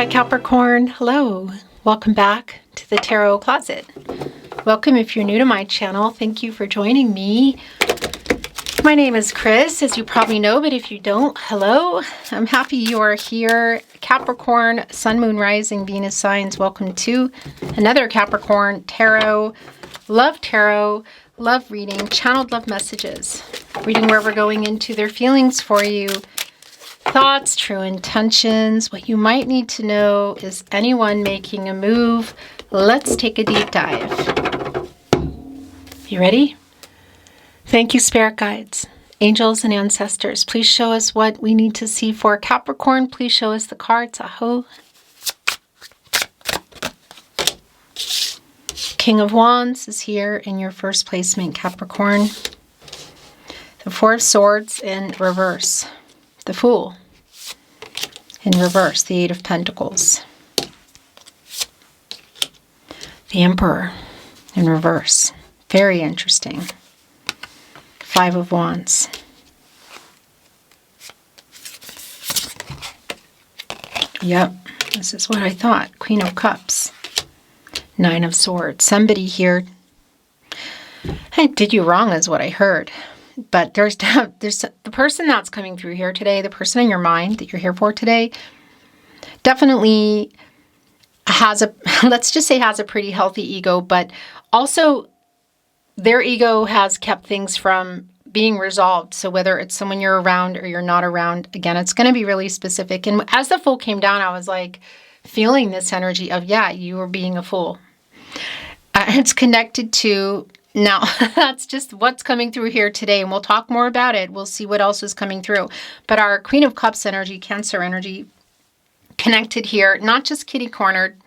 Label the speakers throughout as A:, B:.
A: Hi Capricorn, hello. Welcome back to the Tarot Closet. Welcome if you're new to my channel. Thank you for joining me. My name is Chris, as you probably know, but if you don't, hello. I'm happy you are here. Capricorn, Sun, Moon, Rising, Venus signs. Welcome to another Capricorn Tarot Love Reading, channeled love messages. Reading where we're going into their feelings for you. Thoughts, true intentions, what you might need to know. Is anyone making a move? Let's take a deep dive. You ready? Thank you, spirit guides, angels, and ancestors. Please show us what we need to see for Capricorn. Please show us the cards. Aho. King of Wands is here in your first placement, Capricorn. The Four of Swords in reverse. The Fool in reverse, the Eight of Pentacles. The Emperor in reverse. Very interesting. Five of Wands. Yep, this is what I thought. Queen of Cups. Nine of Swords. Somebody here, I did you wrong is what I heard. But there's the person that's coming through here today, the person in your mind that you're here for today, definitely has a, let's just say has a pretty healthy ego, but also their ego has kept things from being resolved. So whether it's someone you're around or you're not around, again, it's going to be really specific. And as the Fool came down, I was like feeling this energy of, yeah, you were being a fool. It's connected to, now, that's just what's coming through here today, and we'll talk more about it. We'll see what else is coming through. But our Queen of Cups energy, Cancer energy, connected here, not just catty-cornered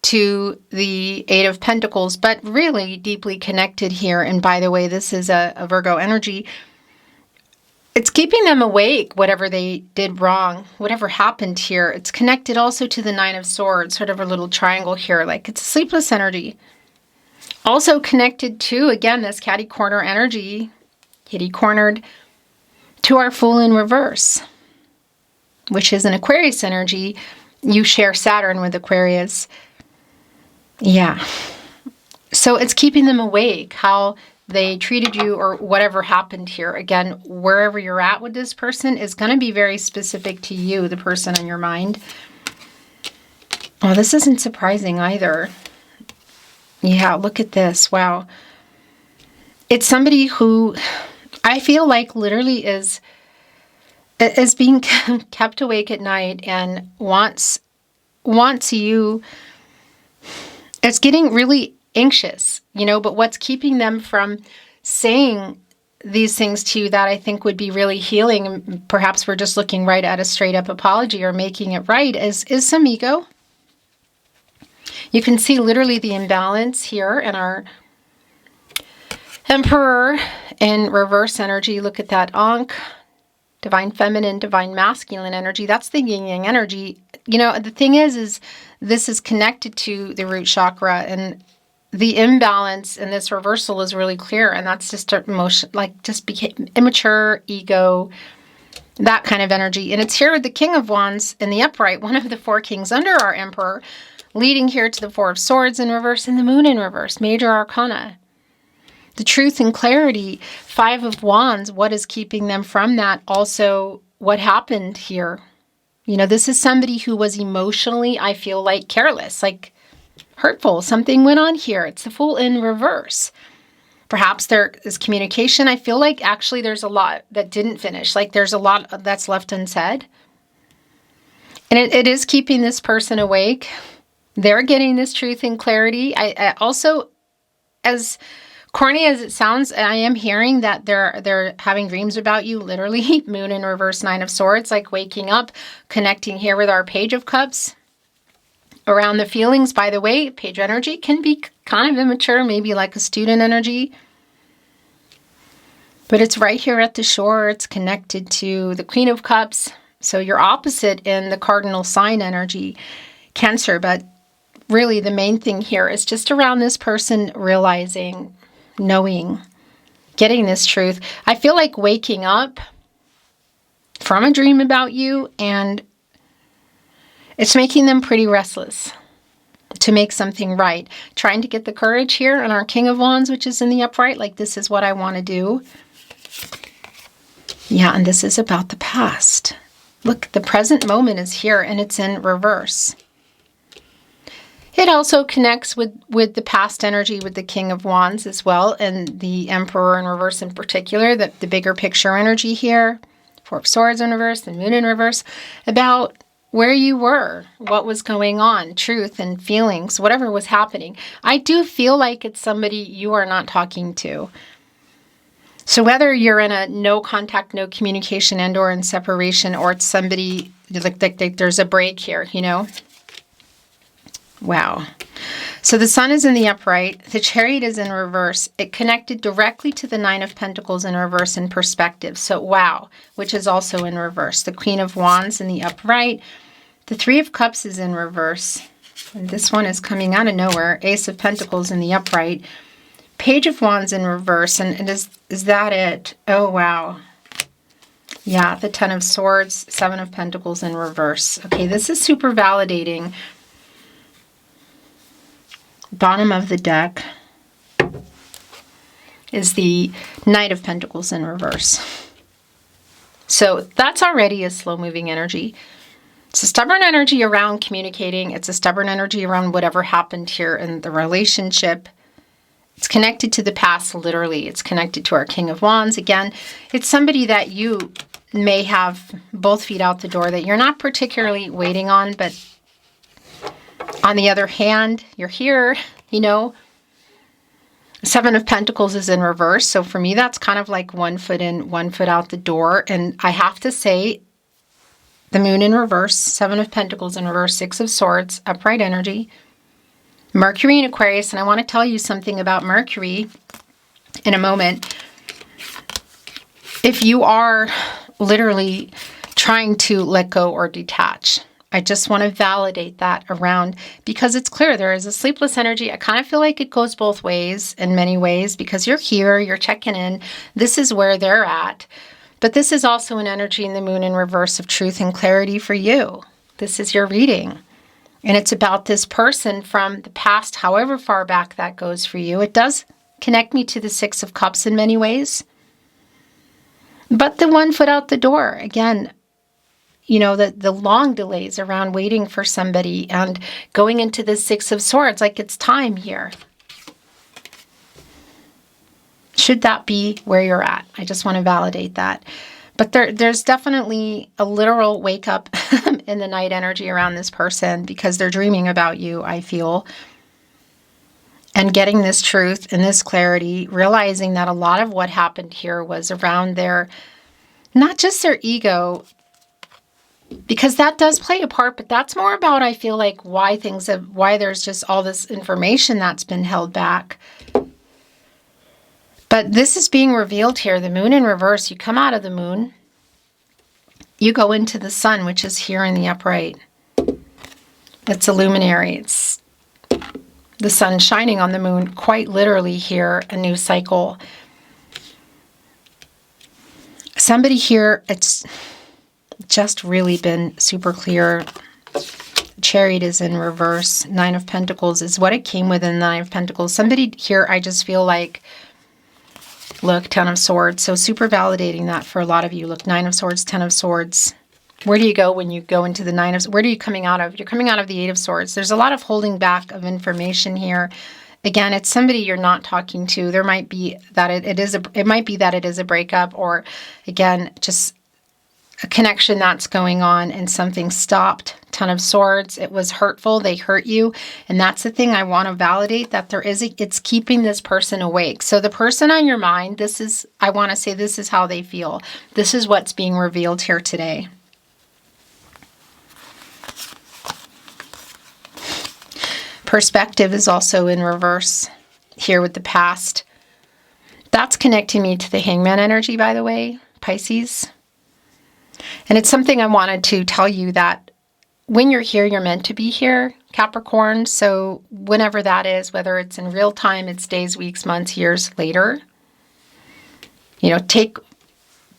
A: to the Eight of Pentacles, but really deeply connected here. And by the way, this is a Virgo energy. It's keeping them awake, whatever they did wrong, whatever happened here. It's connected also to the Nine of Swords, sort of a little triangle here, like it's a sleepless energy. Also connected to, again, this catty-corner energy, kitty-cornered, to our Fool in reverse, which is an Aquarius energy. You share Saturn with Aquarius. Yeah. So it's keeping them awake, how they treated you or whatever happened here. Again, wherever you're at with this person is going to be very specific to you, the person in your mind. Oh, this isn't surprising either. Yeah, look at this. Wow. It's somebody who I feel like literally is being kept awake at night and wants you. It's getting really anxious, you know, but what's keeping them from saying these things to you that I think would be really healing, and perhaps we're just looking right at a straight up apology or making it right, is some ego. You can see literally the imbalance here in our Emperor in reverse energy. Look at that Ankh, divine feminine, divine masculine energy. That's the yin yang energy. You know, the thing is this is connected to the root chakra, and the imbalance in this reversal is really clear, and that's just emotion, like just became immature ego, that kind of energy. And it's here with the King of Wands in the upright, one of the four kings under our Emperor, leading here to the Four of Swords in reverse and the Moon in reverse, major arcana. The truth and clarity, Five of Wands, what is keeping them from that? Also, what happened here? You know, this is somebody who was emotionally, I feel like, careless, like hurtful. Something went on here. It's the Fool in reverse. Perhaps there is communication. I feel like actually there's a lot that didn't finish. Like there's a lot that's left unsaid. And it is keeping this person awake. They're getting this truth and clarity. I also, as corny as it sounds, I am hearing that they're having dreams about you, literally. Moon in reverse, Nine of Swords, like waking up, connecting here with our Page of Cups. Around the feelings, by the way, Page energy can be kind of immature, maybe like a student energy. But it's right here at the shore. It's connected to the Queen of Cups. So you're opposite in the cardinal sign energy, Cancer. But really the main thing here is just around this person realizing, knowing, getting this truth. I feel like waking up from a dream about you, and it's making them pretty restless to make something right. Trying to get the courage here on our King of Wands, which is in the upright, like this is what I want to do. Yeah, and this is about the past. Look, the present moment is here and it's in reverse. It also connects with the past energy with the King of Wands as well, and the Emperor in reverse in particular, the bigger picture energy here. Four of Swords in reverse, the Moon in reverse, about where you were, what was going on, truth and feelings, whatever was happening. I do feel like it's somebody you are not talking to. So whether you're in a no contact, no communication and or in separation, or it's somebody, like there's a break here, you know? Wow. So the Sun is in the upright. The Chariot is in reverse. It connected directly to the Nine of Pentacles in reverse in perspective. So wow, which is also in reverse. The Queen of Wands in the upright. The Three of Cups is in reverse. And this one is coming out of nowhere. Ace of Pentacles in the upright. Page of Wands in reverse. And is that it? Oh, wow. Yeah, the Ten of Swords, Seven of Pentacles in reverse. Okay, this is super validating. Bottom of the deck is the Knight of Pentacles in reverse. So that's already a slow-moving energy. It's a stubborn energy around communicating. It's a stubborn energy around whatever happened here in the relationship. It's connected to the past, literally. It's connected to our King of Wands. Again, it's somebody that you may have both feet out the door that you're not particularly waiting on, but on the other hand, you're here, you know. Seven of Pentacles is in reverse. So for me, that's kind of like 1 foot in, 1 foot out the door. And I have to say, the Moon in reverse, Seven of Pentacles in reverse, Six of Swords, upright energy. Mercury in Aquarius, and I want to tell you something about Mercury in a moment. If you are literally trying to let go or detach, I just want to validate that around, because it's clear there is a sleepless energy. I kind of feel like it goes both ways in many ways, because you're here, you're checking in. This is where they're at. But this is also an energy in the Moon in reverse of truth and clarity for you. This is your reading. And it's about this person from the past, however far back that goes for you. It does connect me to the Six of Cups in many ways. But the 1 foot out the door, again, you know, the long delays around waiting for somebody and going into the Six of Swords, like it's time here. Should that be where you're at? I just want to validate that. But there's definitely a literal wake up in the night energy around this person, because they're dreaming about you, I feel. And getting this truth and this clarity, realizing that a lot of what happened here was around their, not just their ego, because that does play a part, but that's more about, I feel like, why there's just all this information that's been held back. But this is being revealed here. The Moon in reverse, you come out of the Moon, you go into the Sun, which is here in the upright. It's a luminary. It's the Sun shining on the Moon, quite literally here, a new cycle. Somebody here, it's just really been super clear. Chariot is in reverse. Nine of Pentacles is what it came with in the Nine of Pentacles. Somebody here, I just feel like, look, Ten of Swords. So super validating that for a lot of you. Look, Nine of Swords, Ten of Swords. Where do you go when you go into the Nine of, where are you coming out of? You're coming out of the Eight of Swords. There's a lot of holding back of information here. Again, it's somebody you're not talking to. There might be that it might be that it is a breakup, or again, just a connection that's going on and something stopped. Ten of Swords, it was hurtful, they hurt you, and that's the thing I want to validate, that it's keeping this person awake. So the person on your mind, I want to say this is how they feel. This is what's being revealed here today. Perspective is also in reverse here with the past. That's connecting me to the Hangman energy, by the way, Pisces. And it's something I wanted to tell you, that when you're here, you're meant to be here, Capricorn. So whenever that is, whether it's in real time, it's days, weeks, months, years later, you know, take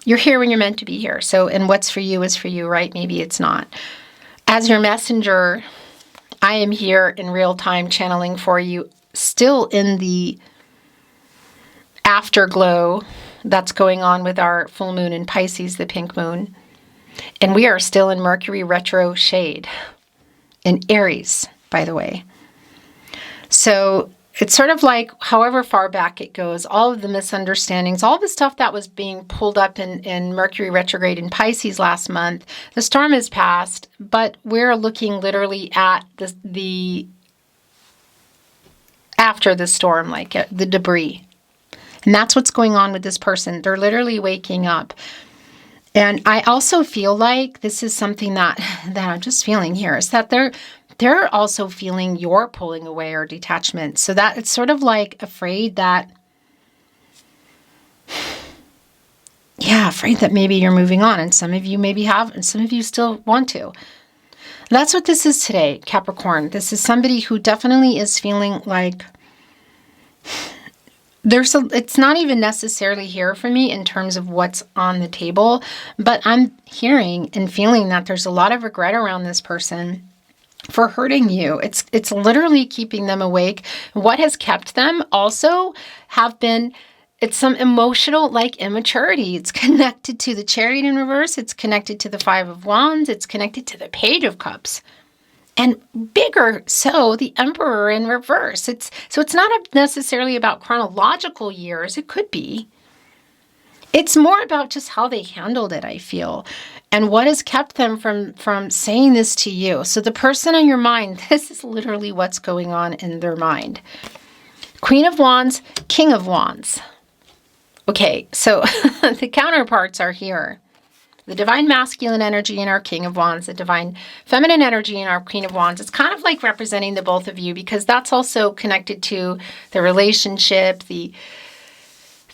A: You're here when you're meant to be here. So, and what's for you is for you, right? Maybe it's not. As your messenger, I am here in real time channeling for you, still in the afterglow that's going on with our full moon in Pisces, the pink moon. And we are still in Mercury retro shade in Aries, by the way. So it's sort of like, however far back it goes, all of the misunderstandings, all the stuff that was being pulled up in Mercury retrograde in Pisces last month, the storm has passed, but we're looking literally at the after the storm, like the debris. And that's what's going on with this person. They're literally waking up. And I also feel like this is something that I'm just feeling here, is that they're also feeling your pulling away or detachment. So that it's sort of like afraid that, afraid that maybe you're moving on. And some of you maybe have, and some of you still want to. That's what this is today, Capricorn. This is somebody who definitely is feeling like it's not even necessarily here for me in terms of what's on the table, but I'm hearing and feeling that there's a lot of regret around this person for hurting you. It's literally keeping them awake. What has kept them also it's some emotional like immaturity. It's connected to the Chariot in reverse. It's connected to the Five of Wands. It's connected to the Page of Cups. And bigger so, the Emperor in reverse. So it's not necessarily about chronological years. It could be. It's more about just how they handled it, I feel. And what has kept them from saying this to you. So the person on your mind, this is literally what's going on in their mind. Queen of Wands, King of Wands. Okay, so the counterparts are here. The divine masculine energy in our King of Wands, the divine feminine energy in our Queen of Wands. It's kind of like representing the both of you, because that's also connected to the relationship, the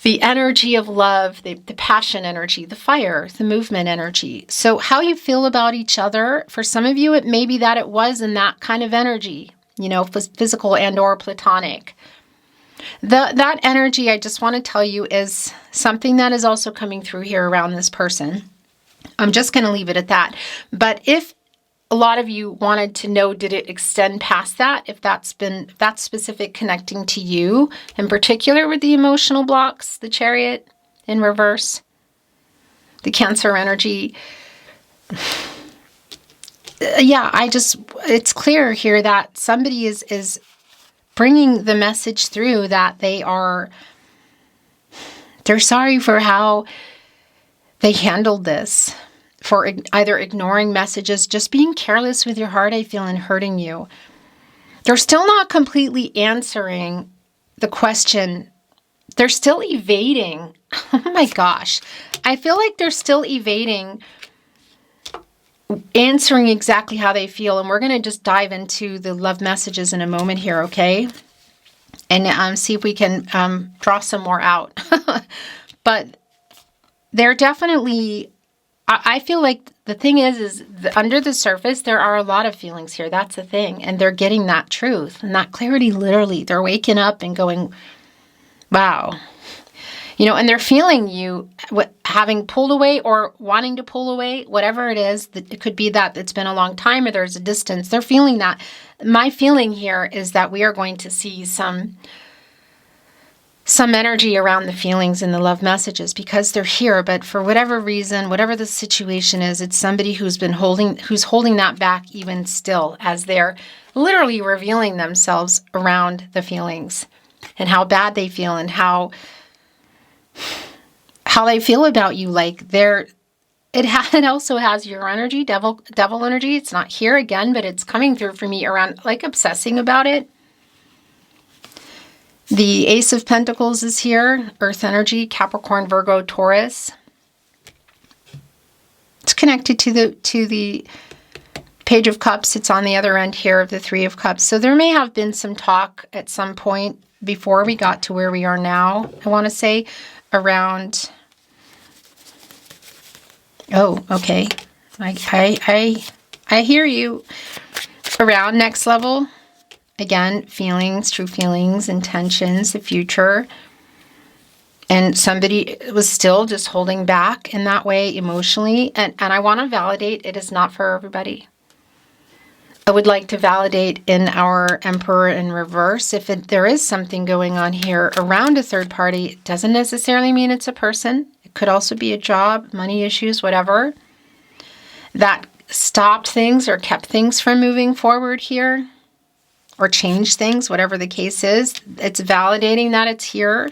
A: energy of love, the passion energy, the fire, the movement energy. So how you feel about each other, for some of you, it may be that it was in that kind of energy, physical and or platonic. That energy, I just want to tell you, is something that is also coming through here around this person. I'm just going to leave it at that. But if a lot of you wanted to know, did it extend past that? If that specific connecting to you, in particular with the emotional blocks, the Chariot in reverse, the Cancer energy. It's clear here that somebody is bringing the message through that they're sorry for how they handled this, for either ignoring messages, just being careless with your heart, I feel, and hurting you. They're still not completely answering the question. They're still evading. Oh my gosh. I feel like they're still evading answering exactly how they feel. And we're going to just dive into the love messages in a moment here, okay? And see if we can draw some more out. But they're definitely, I feel like the thing is under the surface, there are a lot of feelings here. That's the thing. And they're getting that truth and that clarity, literally. They're waking up and going, wow. And they're feeling you having pulled away or wanting to pull away, whatever it is. It could be that it's been a long time or there's a distance. They're feeling that. My feeling here is that we are going to see some energy around the feelings in the love messages because they're here, but for whatever reason, whatever the situation is, it's somebody who's holding that back even still, as they're literally revealing themselves around the feelings and how bad they feel and how they feel about you. Like it also has your energy, devil energy. It's not here again, but it's coming through for me around like obsessing about it. The Ace of Pentacles is here, Earth energy, Capricorn, Virgo, Taurus. It's connected to the Page of Cups. It's on the other end here of the Three of Cups. So there may have been some talk at some point before we got to where we are now, I want to say, around... Oh, okay. I hear you. Around next level. Again, feelings, true feelings, intentions, the future. And somebody was still just holding back in that way emotionally. And I want to validate it is not for everybody. I would like to validate in our Emperor in reverse. If there is something going on here around a third party, it doesn't necessarily mean it's a person. It could also be a job, money issues, whatever, that stopped things or kept things from moving forward here, or changed things, whatever the case is. It's validating that it's here.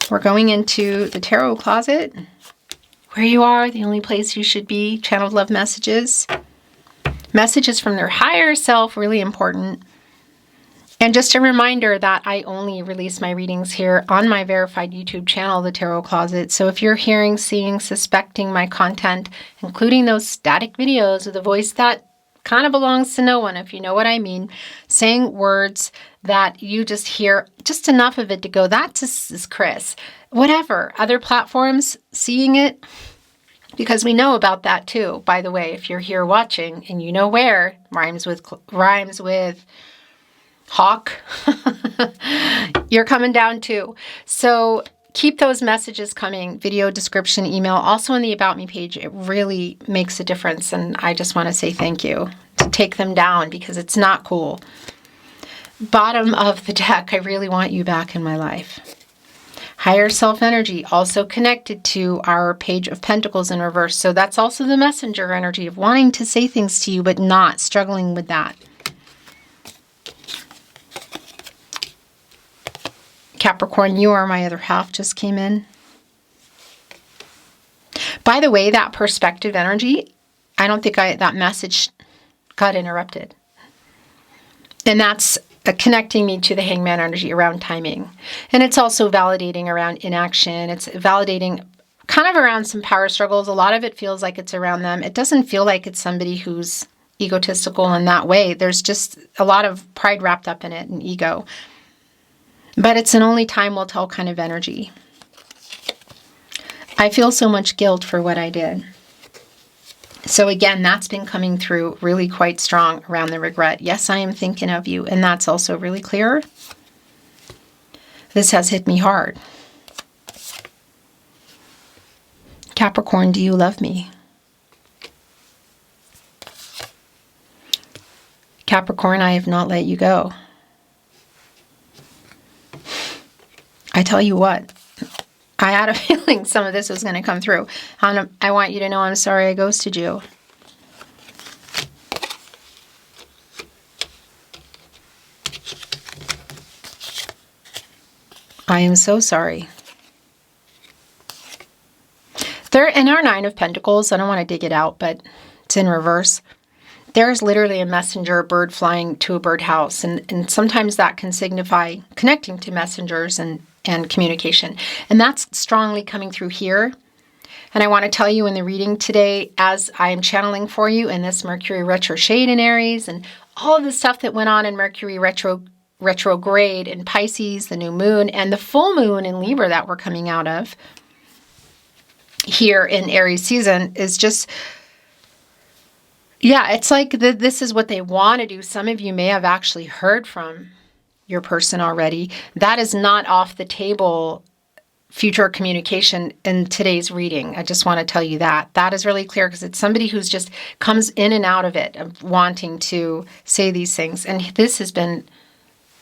A: We're going into the tarot closet. Where you are, the only place you should be. Channeled love messages. Messages from their higher self, really important. And just a reminder that I only release my readings here on my verified YouTube channel, The Tarot Closet. So if you're hearing, seeing, suspecting my content, including those static videos with a voice that kind of belongs to no one, if you know what I mean, saying words that you just hear just enough of it to go, that just is Chris. Whatever, other platforms seeing it, because we know about that too. By the way, if you're here watching and you know where, rhymes with hawk, you're coming down too. So keep those messages coming, video description, email, also in the About Me page. It really makes a difference. And I just want to say thank you to take them down because it's not cool. Bottom of the deck, I really want you back in my life. Higher self energy, also connected to our Page of Pentacles in reverse. So that's also the messenger energy of wanting to say things to you, but not struggling with that. Capricorn, you are my other half, just came in. By the way, that perspective energy, I don't think that message got interrupted. And that's connecting me to the Hangman energy around timing. And it's also validating around inaction. It's validating kind of around some power struggles. A lot of it feels like it's around them. It doesn't feel like it's somebody who's egotistical in that way. There's just a lot of pride wrapped up in it and ego. But it's an only time will tell kind of energy. I feel so much guilt for what I did. So again, that's been coming through really quite strong around the regret. Yes, I am thinking of you. And that's also really clear. This has hit me hard. Capricorn, do you love me? Capricorn, I have not let you go. I tell you what, I had a feeling some of this was going to come through. I want you to know I'm sorry I ghosted you. I am so sorry. There, in our Nine of Pentacles, I don't want to dig it out, but it's in reverse. There's literally a messenger, a bird flying to a birdhouse. And sometimes that can signify connecting to messengers and communication. And that's strongly coming through here. And I want to tell you in the reading today, as I am channeling for you in this Mercury retrograde in Aries and all of the stuff that went on in Mercury retrograde in Pisces, the new moon, and the full moon in Libra that we're coming out of here in Aries season is just, yeah, it's like this is what they want to do. Some of you may have actually heard from your person already. That is not off the table future communication in today's reading. I just want to tell you that. That is really clear because it's somebody who's just comes in and out of it, of wanting to say these things. And this has been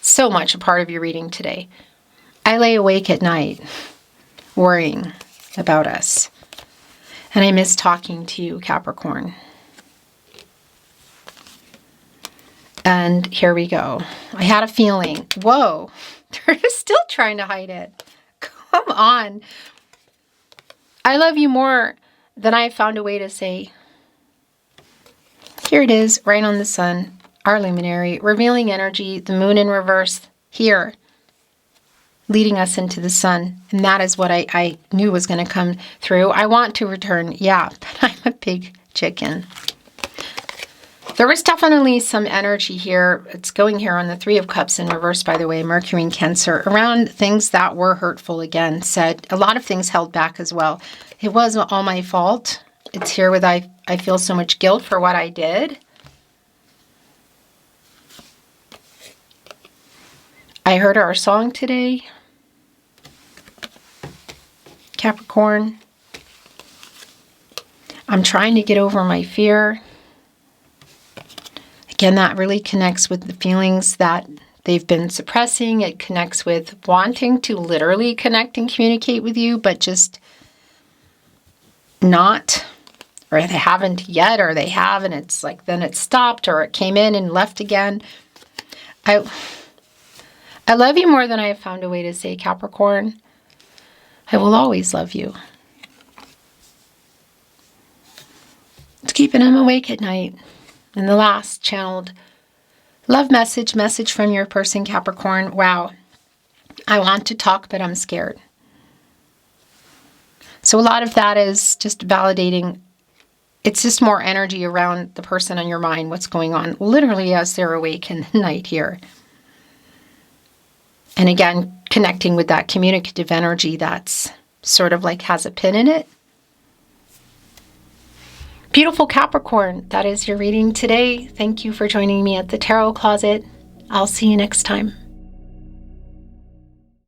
A: so much a part of your reading today. I lay awake at night worrying about us. And I miss talking to you, Capricorn. And here we go. I had a feeling, whoa, they're still trying to hide it. Come on. I love you more than I found a way to say. Here it is, right on the sun, our luminary, revealing energy, the moon in reverse here, leading us into the sun. And that is what I knew was going to come through. I want to return, yeah, but I'm a big chicken. There was definitely some energy here. It's going here on the Three of Cups in reverse, by the way, Mercury in Cancer, around things that were hurtful again. Said a lot of things held back as well. It wasn't all my fault. It's here with I feel so much guilt for what I did. I heard our song today, Capricorn. I'm trying to get over my fear. Again, that really connects with the feelings that they've been suppressing. It connects with wanting to literally connect and communicate with you, but just not, or they haven't yet, or they have, and it's like then it stopped, or it came in and left again. I love you more than I have found a way to say, Capricorn. I will always love you. It's keeping him awake at night. And the last channeled love message from your person, Capricorn. Wow. I want to talk, but I'm scared. So a lot of that is just validating. It's just more energy around the person on your mind, what's going on, literally as they're awake in the night here. And again, connecting with that communicative energy that's sort of like has a pin in it. Beautiful Capricorn, that is your reading today. Thank you for joining me at the Tarot Closet. I'll see you next time.